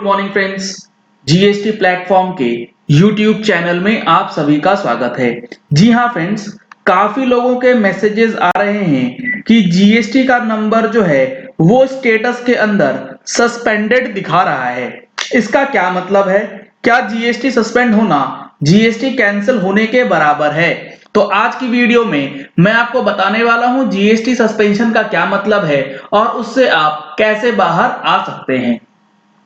Good morning friends. GST platform के YouTube channel में आप सभी का स्वागत है। जी हाँ फ्रेंड्स, काफी लोगों के मैसेजेस आ रहे हैं कि जीएसटी का नंबर जो है वो स्टेटस के अंदर सस्पेंडेड दिखा रहा है। इसका क्या मतलब है? क्या जीएसटी सस्पेंड होना जीएसटी कैंसिल होने के बराबर है? तो आज की वीडियो में मैं आपको बताने वाला हूं जीएसटी सस्पेंशन का क्या मतलब है और उससे आप कैसे बाहर आ सकते हैं।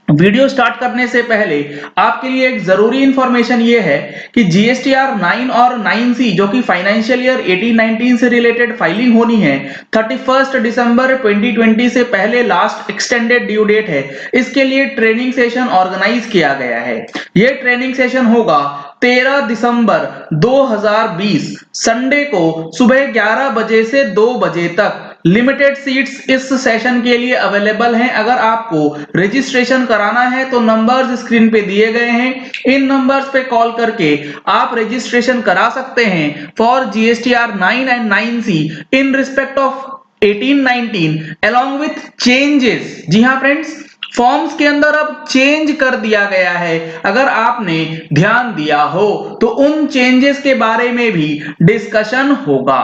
वीडियो स्टार्ट करने से पहले आपके लिए एक जरूरी इंफॉर्मेशन ये है कि जीएसटीआर 9 और 9C जो कि फाइनेंशियल ईयर 18-19 से रिलेटेड फाइलिंग होनी है, 31 दिसंबर 2020 से पहले लास्ट एक्सटेंडेड ड्यू डेट है। इसके लिए ट्रेनिंग सेशन ऑर्गेनाइज किया गया है। यह ट्रेनिंग सेशन होगा 13 दिसंबर 2020 संडे को सुबह 11 बजे से 2 बजे तक। लिमिटेड सीट्स इस सेशन के लिए अवेलेबल हैं। अगर आपको रजिस्ट्रेशन कराना है तो नंबर्स स्क्रीन पे दिए गए हैं, इन नंबर्स पे कॉल करके आप रजिस्ट्रेशन करा सकते हैं for GSTR 9 and 9C in respect of 18-19 along with changes। जी हाँ फ्रेंड्स, फॉर्म्स के अंदर अब चेंज कर दिया गया है। अगर आपने ध्यान दिया हो तो उन चेंजेस के बारे में भी डिस्कशन होगा।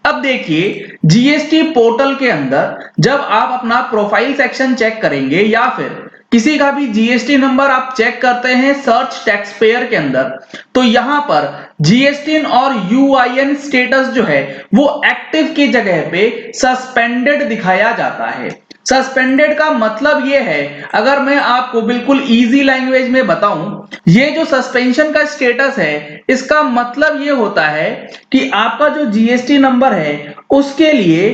अब देखिए, जीएसटी पोर्टल के अंदर जब आप अपना प्रोफाइल सेक्शन चेक करेंगे या फिर किसी का भी जीएसटी नंबर आप चेक करते हैं सर्च टैक्स पेयर के अंदर, तो यहां पर जीएसटी और यूआईएन स्टेटस जो है वो एक्टिव की जगह पे सस्पेंडेड दिखाया जाता है। सस्पेंडेड का मतलब ये है, अगर मैं आपको बिल्कुल इजी लैंग्वेज में बताऊं, ये जो सस्पेंशन का स्टेटस है इसका मतलब ये होता है कि आपका जो जीएसटी नंबर है उसके लिए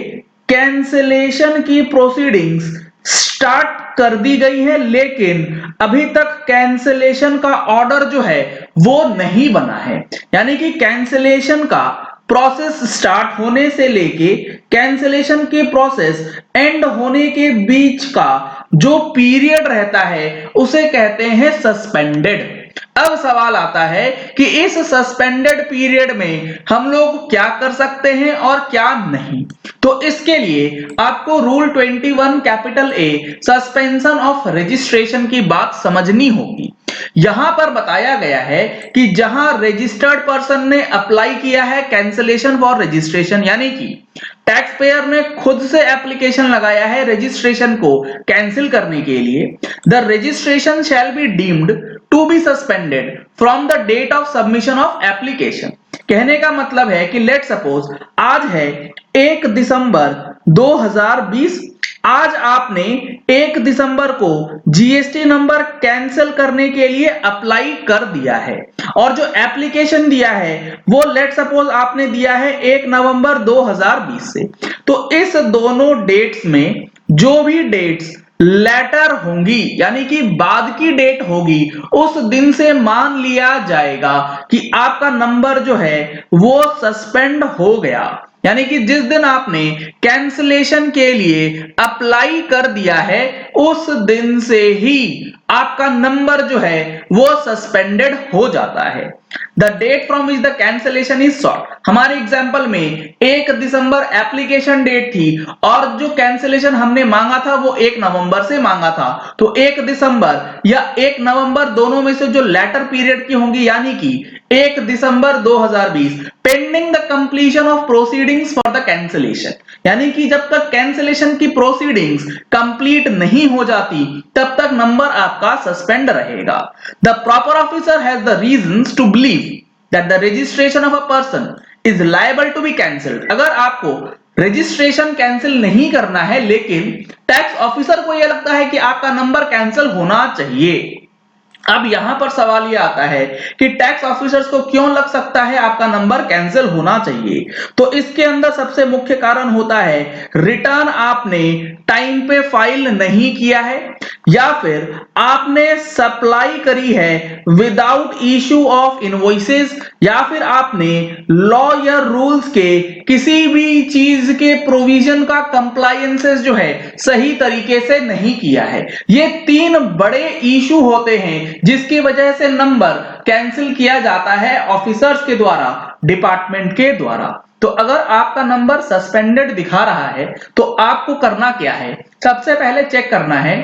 कैंसिलेशन की प्रोसीडिंग्स स्टार्ट कर दी गई है, लेकिन अभी तक कैंसिलेशन का ऑर्डर जो है वो नहीं बना है। यानी कि कैंसिलेशन का प्रोसेस स्टार्ट होने से लेके कैंसिलेशन की प्रोसेस एंड होने के बीच का जो पीरियड रहता है उसे कहते हैं सस्पेंडेड। अब सवाल आता है कि इस सस्पेंडेड पीरियड में हम लोग क्या कर सकते हैं और क्या नहीं। तो इसके लिए आपको rule 21 capital A suspension of registration की बात समझनी होगी। यहां पर बताया गया है कि जहां रजिस्टर्ड पर्सन ने अप्लाई किया है कैंसिलेशन फॉर रजिस्ट्रेशन, यानी कि टैक्स पेयर ने खुद से एप्लीकेशन लगाया है रजिस्ट्रेशन को कैंसिल करने के लिए, the registration shall be deemed to be suspended from the date of submission of application. कहने का मतलब है कि लेट सपोज आज है 1 दिसंबर 2020, आज आपने 1 दिसंबर को जीएसटी नंबर कैंसिल करने के लिए अप्लाई कर दिया है और जो एप्लीकेशन दिया है वो लेट सपोज आपने दिया है 1 नवंबर 2020 से। तो इस दोनों डेट्स में जो भी डेट्स लेटर होंगी, यानी कि बाद की डेट होगी, उस दिन से मान लिया जाएगा कि आपका नंबर जो है वो सस्पेंड हो गया। यानी कि जिस दिन आपने कैंसिलेशन के लिए अप्लाई कर दिया है उस दिन से ही आपका नंबर जो है वो सस्पेंडेड हो जाता है। The date from which the cancellation is sought. हमारे एग्जांपल में 1 दिसंबर एप्लीकेशन डेट थी और जो कैंसिलेशन हमने मांगा था वो 1 नवंबर से मांगा था। तो 1 दिसंबर या 1 नवंबर दोनों में से जो लेटर पीरियड की होंगी, यानी कि 1 दिसंबर 2020 pending the completion of proceedings for the cancellation. यानी कि जब तक कैंसिलेशन की प्रोसीडिंग्स कंप्लीट नहीं हो जाती तब तक नंबर आपका सस्पेंड रहेगा। The proper officer has the reasons to believe that the registration of a person is liable to be cancelled. अगर आपको रजिस्ट्रेशन कैंसिल नहीं करना है लेकिन टैक्स ऑफिसर को यह लगता है कि आपका नंबर कैंसिल होना चाहिए, अब यहां पर सवाल यह आता है कि टैक्स ऑफिसर्स को क्यों लग सकता है आपका नंबर कैंसिल होना चाहिए। तो इसके अंदर सबसे मुख्य कारण होता है रिटर्न आपने टाइम पे फाइल नहीं किया है, या फिर आपने सप्लाई करी है विदाउट इश्यू ऑफ इनवॉइसेस, या फिर आपने लॉ या रूल्स के किसी भी चीज के प्रोविजन का कंप्लायंसेस जो है सही तरीके से नहीं किया है। ये 3 बड़े इशू होते हैं जिसकी वजह से नंबर कैंसिल किया जाता है ऑफिसर्स के द्वारा, डिपार्टमेंट के द्वारा। तो अगर आपका नंबर सस्पेंडेड दिखा रहा है तो आपको करना क्या है? सबसे पहले चेक करना है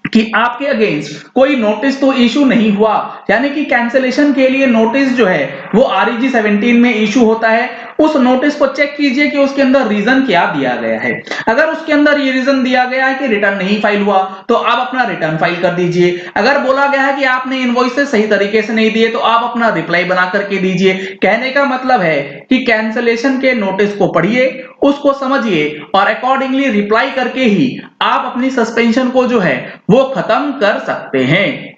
कि आपके अगेंस्ट कोई नोटिस तो इशू नहीं हुआ, यानी कि कैंसिलेशन के लिए नोटिस जो है वो REG 17 में इशू होता है। उस नोटिस को चेक कीजिए कि उसके अंदर रीजन क्या दिया गया है। अगर उसके अंदर ये रीजन दिया गया है कि रिटर्न नहीं फाइल हुआ तो आप अपना रिटर्न फाइल कर दीजिए। अगर बोला गया है कि आपने इनवॉइसेस सही तरीके से नहीं दिए तो आप अपना रिप्लाई बना करके दीजिए। कहने का मतलब है कि कैंसिलेशन के नोटिस को पढ़िए, उसको समझिए और अकॉर्डिंगली रिप्लाई करके ही आप अपनी सस्पेंशन को जो है वो खत्म कर सकते हैं।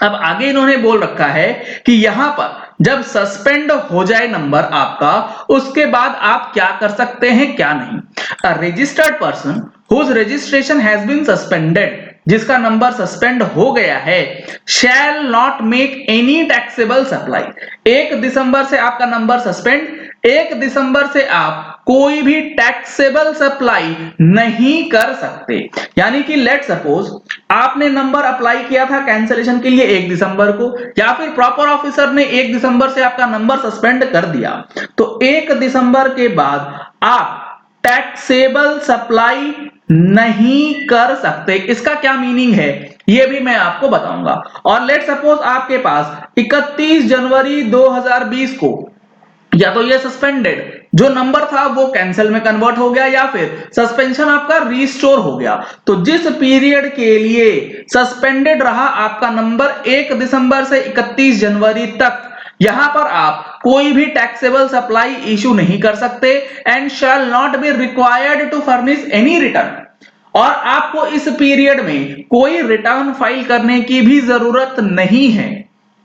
अब आगे इन्होंने बोल रखा है कि यहां पर जब सस्पेंड हो जाए नंबर आपका, उसके बाद आप क्या कर सकते हैं क्या नहीं। A registered person whose registration has been suspended, जिसका नंबर सस्पेंड हो गया है, shall not make any taxable supply. 1 दिसंबर से आपका नंबर सस्पेंड, 1 दिसंबर से आप कोई भी टैक्सेबल सप्लाई नहीं कर सकते। यानी कि लेट सपोज आपने नंबर अप्लाई किया था कैंसिलेशन के लिए 1 दिसंबर को, या फिर प्रॉपर ऑफिसर ने 1 दिसंबर से आपका नंबर सस्पेंड कर दिया, तो 1 दिसंबर के बाद आप टैक्सेबल सप्लाई नहीं कर सकते। इसका क्या मीनिंग है ये भी मैं आपको बताऊंगा। और लेट सपोज आपके पास 31 जनवरी 2020 को या तो ये सस्पेंडेड जो नंबर था वो कैंसिल में कन्वर्ट हो गया, या फिर सस्पेंशन आपका रीस्टोर हो गया। तो जिस पीरियड के लिए सस्पेंडेड रहा आपका नंबर 1 दिसंबर से 31 जनवरी तक, यहां पर आप कोई भी टैक्सेबल सप्लाई इशू नहीं कर सकते and shall not be required to furnish any return. और आपको इस पीरियड में कोई रिटर्न फाइल करने की भी जरूरत नहीं है।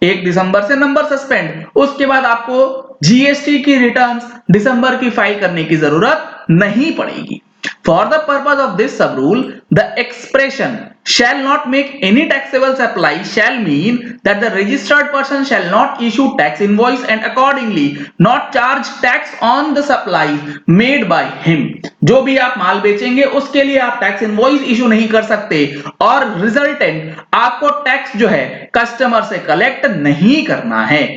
1 दिसंबर से नंबर सस्पेंड, उसके बाद आपको जीएसटी की रिटर्न्स दिसंबर की फाइल करने की जरूरत नहीं पड़ेगी। For the purpose of this sub rule, the expression shall not make any taxable supply shall mean that the registered person shall not issue tax invoice and accordingly not charge tax on the supplies made by him। जो भी आप माल बेचेंगे उसके लिए आप tax invoice issue नहीं कर सकते और रिजल्टेंट आपको टैक्स जो है कस्टमर से कलेक्ट नहीं करना है।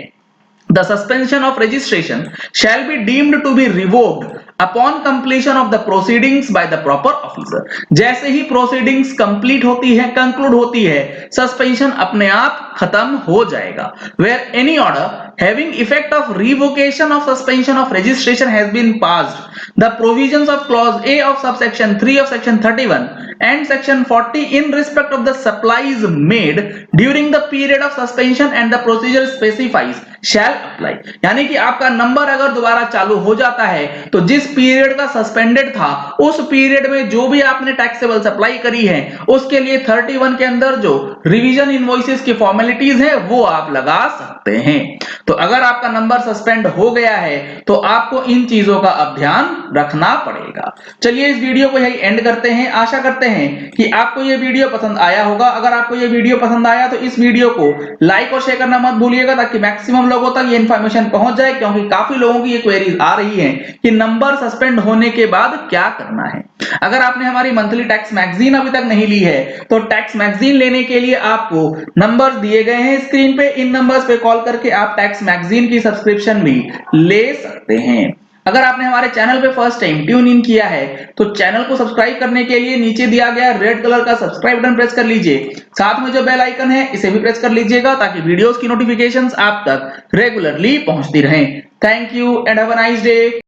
The suspension of registration shall be deemed to be revoked upon completion of the proceedings by the proper officer। जैसे ही proceedings complete होती है, conclude होती है, suspension अपने आप खत्म हो जाएगा। Where any order having effect of revocation of suspension of registration has been passed, the provisions of clause A of subsection 3 of section 31 and section 40 in respect of the supplies made during the period of suspension and the procedure specifies shall apply। यानी कि आपका number अगर दोबारा चालू हो जाता है तो जिस पीरियड का सस्पेंडेड था उस पीरियड में जो भी आपने टैक्सेबल सप्लाई करी है उसके लिए 31 के अंदर जो रिवीजन इनवॉइसेस की फॉर्मेलिटीज है वो आप लगा सकते हैं। तो अगर आपका नंबर सस्पेंड हो गया है तो आपको इन चीजों का अब ध्यान रखना पड़ेगा। चलिए इस वीडियो को यही एंड करते हैं। आशा करते हैं कि आपको ये वीडियो पसंद आया होगा। अगर आपको ये वीडियो पसंद आया तो इस वीडियो को लाइक और शेयर करना मत भूलिएगा ताकि मैक्सिमम लोगों तक ये इन्फॉर्मेशन पहुंच जाए, क्योंकि काफी लोगों की ये क्वेरीज आ रही है कि नंबर सस्पेंड होने के बाद क्या करना है। अगर आपने हमारी मंथली टैक्स मैगजीन अभी तक नहीं ली है तो टैक्स मैगजीन लेने के लिए आपको नंबर्स दिए गए हैं स्क्रीन पे, इन नंबर्स पे कॉल करके आप टैक्स मैगजीन की सब्सक्रिप्शन भी ले सकते हैं। अगर आपने हमारे चैनल पे फर्स्ट टाइम ट्यून इन किया है तो चैनल को सब्सक्राइब करने के लिए नीचे दिया गया रेड कलर का सब्सक्राइब बटन प्रेस कर लीजिए। साथ में जो बेल आइकन है इसे भी प्रेस कर लीजिएगा ताकि वीडियोस की नोटिफिकेशंस आप तक रेगुलरली पहुंचती रहें। Thank you and have a nice day.